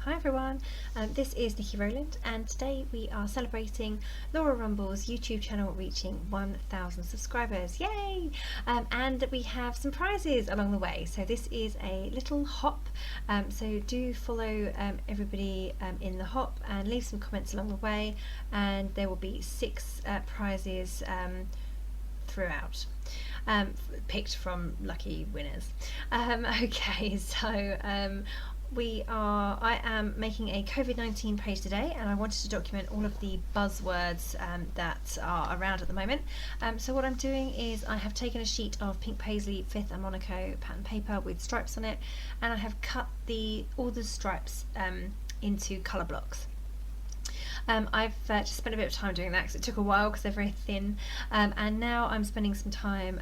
Hi everyone, this is Nikki Rowland, and today we are celebrating Laura Rumble's YouTube channel reaching 1,000 subscribers. Yay! And we have some prizes along the way. So this is a little hop, so do follow everybody in the hop and leave some comments along the way, and there will be 6 prizes throughout. Picked from lucky winners. Okay, so I am making a Covid-19 page today, and I wanted to document all of the buzzwords that are around at the moment. So what I'm doing is I have taken a sheet of Pink Paislee 5th and Monaco pattern paper with stripes on it, and I have cut all the stripes into colour blocks. I've just spent a bit of time doing that because it took a while because they're very thin, and now I'm spending some time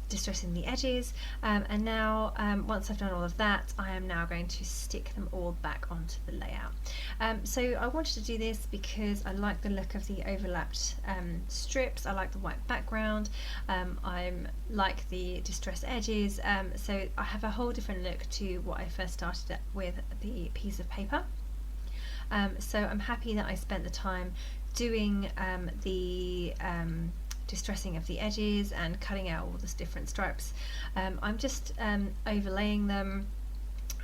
distressing the edges, and now once I've done all of that, I am now going to stick them all back onto the layout. So I wanted to do this because I like the look of the overlapped strips, I like the white background, I like the distressed edges, so I have a whole different look to what I first started with the piece of paper. So I'm happy that I spent the time doing the distressing of the edges and cutting out all the different stripes. I'm just overlaying them.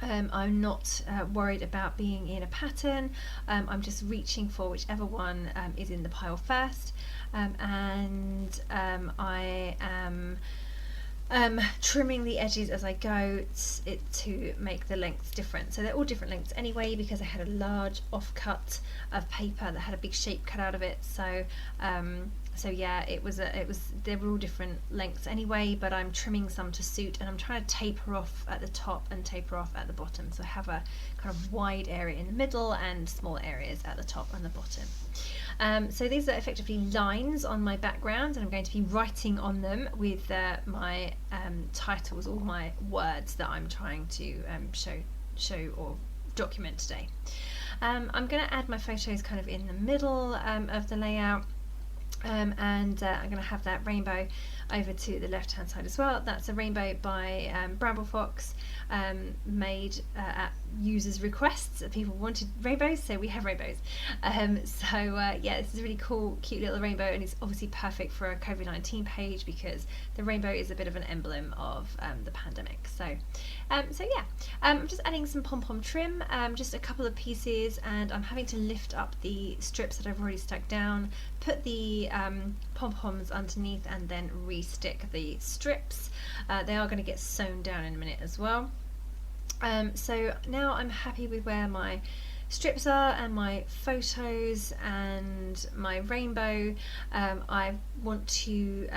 I'm not worried about being in a pattern. I'm just reaching for whichever one is in the pile first, and I am trimming the edges as I go to make the lengths different. So they're all different lengths anyway because I had a large offcut of paper that had a big shape cut out of it. So yeah, they were all different lengths anyway, but I'm trimming some to suit, and I'm trying to taper off at the top and taper off at the bottom. So I have a kind of wide area in the middle and small areas at the top and the bottom. So these are effectively lines on my background, and I'm going to be writing on them with my titles, all my words that I'm trying to show or document today. I'm going to add my photos kind of in the middle of the layout. And I'm going to have that rainbow over to the left hand side as well. That's a rainbow by Bramble Fox, made at users' requests. People wanted rainbows, so we have rainbows. Yeah, this is a really cool, cute little rainbow, and it's obviously perfect for a Covid-19 page because the rainbow is a bit of an emblem of the pandemic. So yeah, I'm just adding some pom-pom trim, just a couple of pieces, and I'm having to lift up the strips that I've already stuck down, put the pom-poms underneath, and then re-stick the strips. They are going to get sewn down in a minute as well. So now I'm happy with where my strips are and my photos and my rainbow. I want to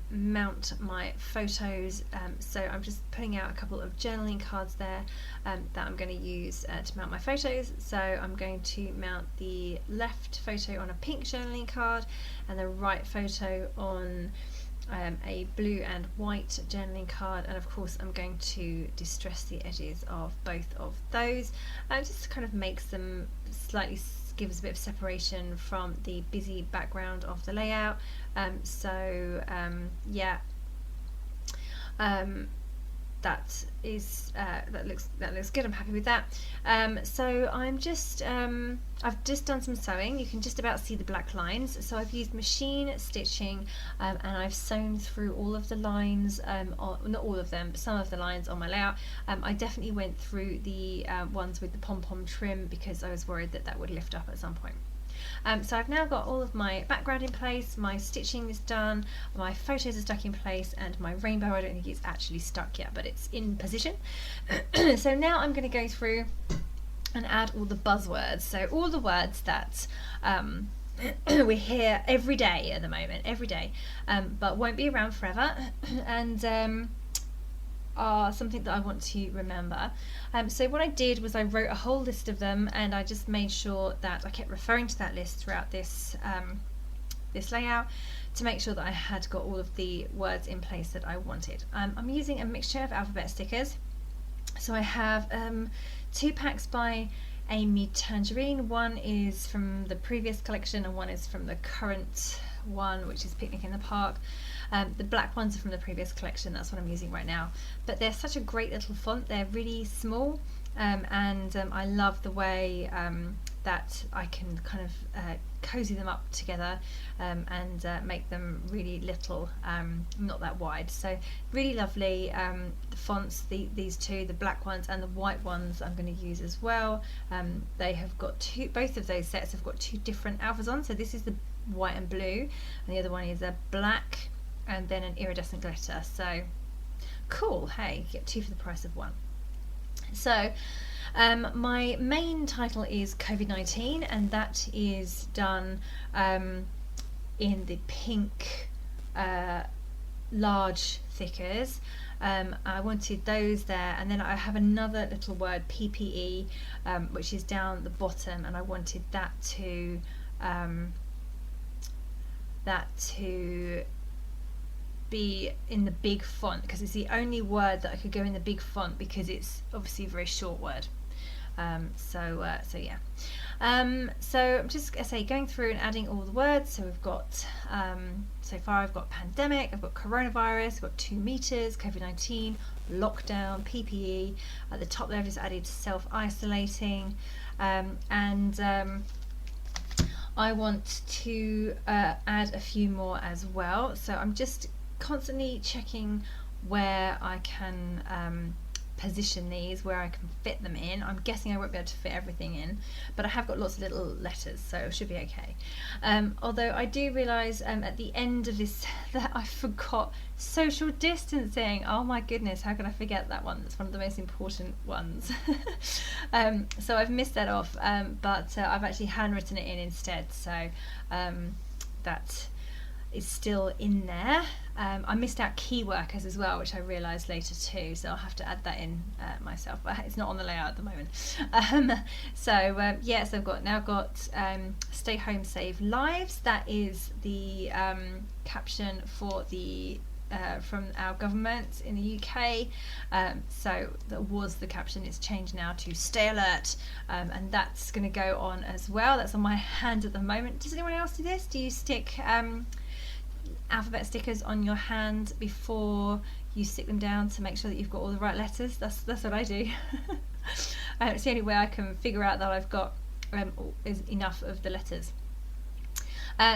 mount my photos, so I'm just putting out a couple of journaling cards there that I'm going to use to mount my photos. So I'm going to mount the left photo on a pink journaling card and the right photo on a blue and white journaling card, and of course I'm going to distress the edges of both of those, just to kind of makes them slightly, gives a bit of separation from the busy background of the layout. Yeah, that looks good. I'm happy with that. So I'm just I've just done some sewing. You can just about see the black lines. So I've used machine stitching, and I've sewn through all of the lines, not all of them, but some of the lines on my layout. I definitely went through the ones with the pom-pom trim because I was worried that that would lift up at some point. So I've now got all of my background in place, my stitching is done, my photos are stuck in place, and my rainbow, I don't think it's actually stuck yet, but it's in position. So now I'm going to go through and add all the buzzwords, so all the words that we hear every day at the moment, every day, but won't be around forever, and are something that I want to remember. So what I did was I wrote a whole list of them, and I just made sure that I kept referring to that list throughout this this layout to make sure that I had got all of the words in place that I wanted. I'm using a mixture of alphabet stickers. So I have 2 packs by Amy Tangerine. One is from the previous collection and one is from the current one, which is Picnic in the Park. The black ones are from the previous collection, that's what I'm using right now. But they're such a great little font, they're really small, I love the way that I can kind of cozy them up together and make them really little, not that wide. So really lovely. The fonts, these two, the black ones and the white ones, I'm going to use as well. They have got both of those sets have got two different alphas on. So this is the white and blue, and the other one is a black and then an iridescent glitter. So cool. Hey, you get two for the price of one. So my main title is Covid-19, and that is done in the pink large thickers. I wanted those there, and then I have another little word, PPE, which is down the bottom, and I wanted that to be in the big font, because it's the only word that I could go in the big font, because it's obviously a very short word. So yeah. So I'm just going through and adding all the words. So we've got so far I've got pandemic, I've got coronavirus, I've got 2 meters, COVID-19, lockdown, PPE. At the top there I've just added self-isolating, and I want to add a few more as well. So I'm just constantly checking where I can position these, where I can fit them in. I'm guessing I won't be able to fit everything in, but I have got lots of little letters, so it should be okay. Although I do realise at the end of this that I forgot social distancing. Oh my goodness, how could I forget that one? That's one of the most important ones. So I've missed that off, but I've actually handwritten it in instead, so that is still in there. I missed out key workers as well, which I realised later too, so I'll have to add that in myself, but it's not on the layout at the moment. So I've now got stay home save lives. That is the caption for the from our government in the UK. So that was the caption. It's changed now to stay alert, and that's going to go on as well. That's on my hand at the moment. Does anyone else do this? Do you stick alphabet stickers on your hand before you stick them down to make sure that you've got all the right letters? That's what I do. It's the only way I can figure out that I've got is enough of the letters.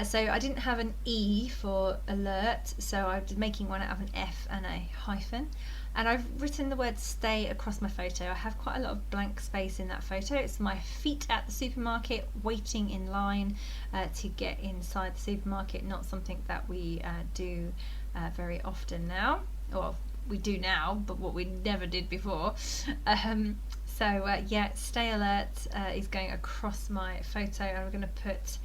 So I didn't have an E for alert, so I'm making one out of an F and a hyphen. And I've written the word stay across my photo. I have quite a lot of blank space in that photo. It's my feet at the supermarket, waiting in line to get inside the supermarket. Not something that we do very often now. Well, we do now, but what we never did before. Yeah, stay alert is going across my photo. And I'm going to put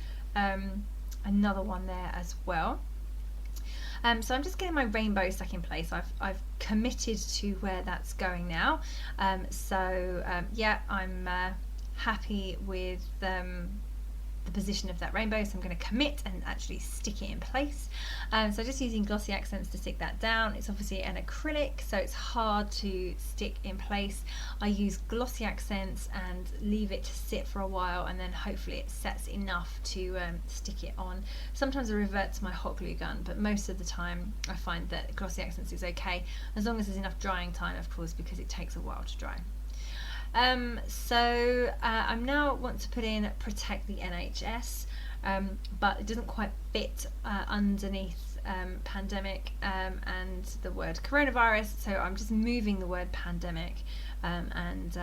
another one there as well. So I'm just getting my rainbow stuck in place. I've committed to where that's going now. Yeah, I'm happy with the position of that rainbow, so I'm going to commit and actually stick it in place. So just using glossy accents to stick that down. It's obviously an acrylic, so it's hard to stick in place. I use glossy accents and leave it to sit for a while, and then hopefully it sets enough to stick it on. Sometimes I revert to my hot glue gun, but most of the time I find that glossy accents is okay, as long as there's enough drying time, of course, because it takes a while to dry. I now want to put in protect the NHS, but it doesn't quite fit underneath pandemic and the word coronavirus, so I'm just moving the word pandemic and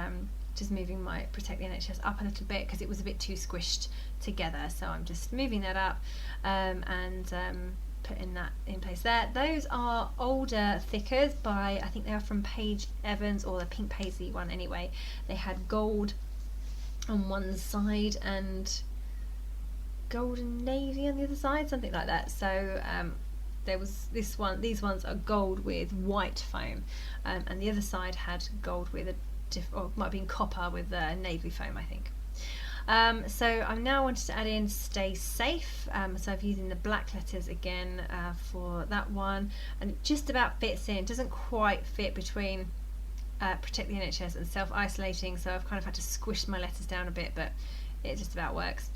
just moving my protect the NHS up a little bit because it was a bit too squished together, so I'm just moving that up and putting that in place there. Those are older thickers by, I think they are from Paige Evans, or the Pink Paislee one anyway. They had gold on one side and gold and navy on the other side, something like that. So there was this one, these ones are gold with white foam, and the other side had gold with or it might have been copper with navy foam, I think. So I now wanted to add in stay safe, so I've using the black letters again for that one, and it just about fits in. It doesn't quite fit between protect the NHS and self-isolating, so I've kind of had to squish my letters down a bit, but it just about works.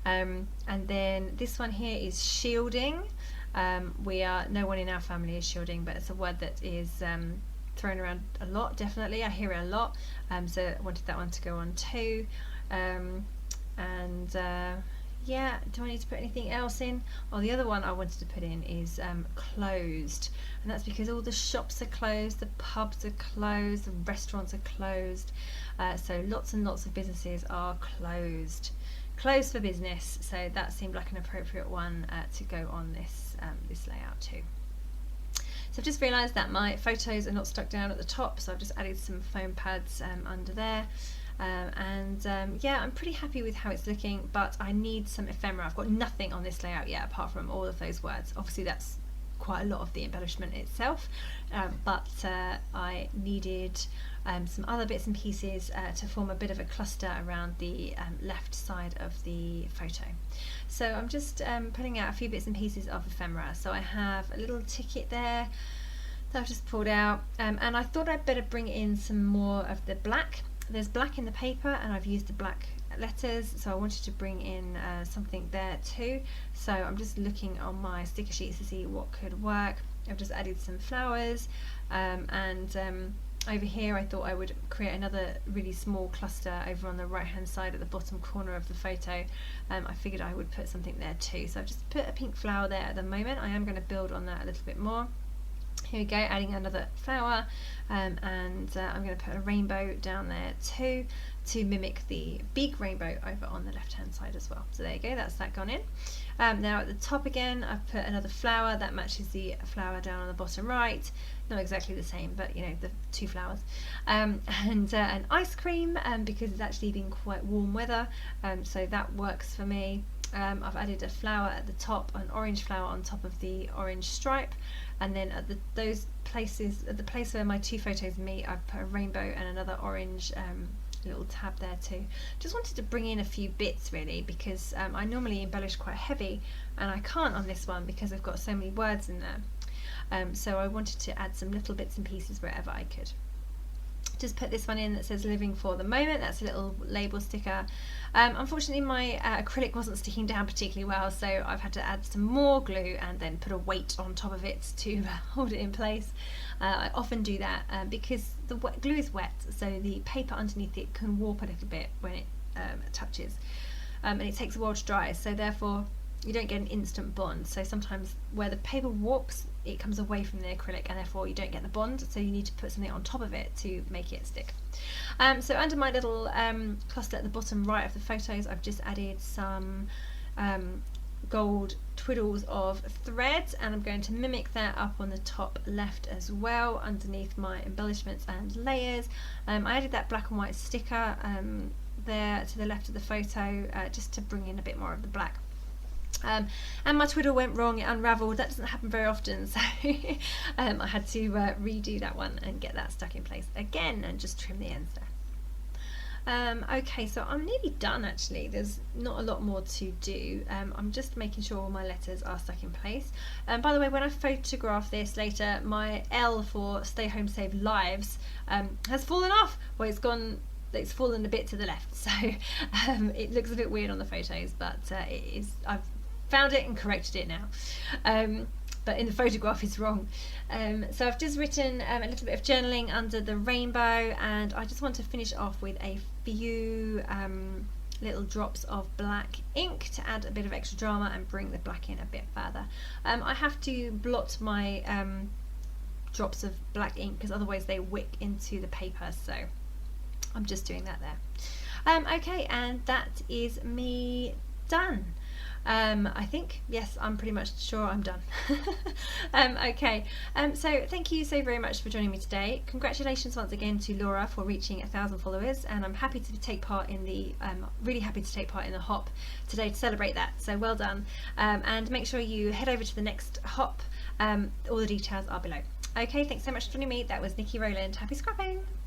And then this one here is shielding. No one in our family is shielding, but it's a word that is thrown around a lot, definitely. I hear it a lot, so I wanted that one to go on too. Yeah, do I need to put anything else in? Oh, the other one I wanted to put in is closed, and that's because all the shops are closed, the pubs are closed, the restaurants are closed, so lots and lots of businesses are closed for business, so that seemed like an appropriate one to go on this this layout too. So I've just realised that my photos are not stuck down at the top, so I've just added some foam pads under there. Yeah, I'm pretty happy with how it's looking, but I need some ephemera. I've got nothing on this layout yet apart from all of those words. Obviously that's quite a lot of the embellishment itself, but I needed some other bits and pieces to form a bit of a cluster around the left side of the photo. So I'm just putting out a few bits and pieces of ephemera. So I have a little ticket there that I've just pulled out, and I thought I'd better bring in some more of the black. There's black in the paper and I've used the black letters, so I wanted to bring in something there too. So I'm just looking on my sticker sheets to see what could work. I've just added some flowers, over here I thought I would create another really small cluster over on the right hand side at the bottom corner of the photo. I figured I would put something there too, so I've just put a pink flower there at the moment. I am going to build on that a little bit more. Here we go, adding another flower, and I'm going to put a rainbow down there too, to mimic the big rainbow over on the left hand side as well. So there you go, that's that gone in. Now at the top again I've put another flower that matches the flower down on the bottom right. Not exactly the same, but you know, the two flowers. And an ice cream, because it's actually been quite warm weather, so that works for me. I've added a flower at the top, an orange flower on top of the orange stripe, and then at those places, at the place where my two photos meet, I've put a rainbow and another orange little tab there too. Just wanted to bring in a few bits really, because I normally embellish quite heavy and I can't on this one because I've got so many words in there. So I wanted to add some little bits and pieces wherever I could. Just put this one in that says living for the moment. That's a little label sticker. Unfortunately my acrylic wasn't sticking down particularly well, so I've had to add some more glue and then put a weight on top of it to hold it in place. I often do that because the glue is wet, so the paper underneath it can warp a little bit when it touches, and it takes a while to dry, so therefore you don't get an instant bond. So sometimes where the paper warps, it comes away from the acrylic and therefore you don't get the bond, so you need to put something on top of it to make it stick. So under my little cluster at the bottom right of the photos, I've just added some gold twiddles of thread, and I'm going to mimic that up on the top left as well underneath my embellishments and layers. I added that black and white sticker there to the left of the photo just to bring in a bit more of the black. And my twiddle went wrong, it unravelled. That doesn't happen very often, so I had to redo that one and get that stuck in place again and just trim the ends there. Okay, so I'm nearly done actually. There's not a lot more to do. I'm just making sure all my letters are stuck in place. By the way, when I photograph this later, my L for Stay Home Save Lives has fallen off. Well, it's fallen a bit to the left, so it looks a bit weird on the photos, but it is. I've found it and corrected it now, but in the photograph it's wrong. So I've just written a little bit of journaling under the rainbow, and I just want to finish off with a few little drops of black ink to add a bit of extra drama and bring the black in a bit further. I have to blot my drops of black ink because otherwise they wick into the paper, so I'm just doing that there. Okay, and that is me done. I think, yes, I'm pretty much sure I'm done. Okay, so thank you so very much for joining me today. Congratulations once again to Laura for reaching 1,000 followers, and I'm happy to take part in the really happy to take part in the hop today to celebrate that, so well done. And make sure you head over to the next hop. All the details are below. Okay, thanks so much for joining me. That was Niki Rowland. Happy scrapping!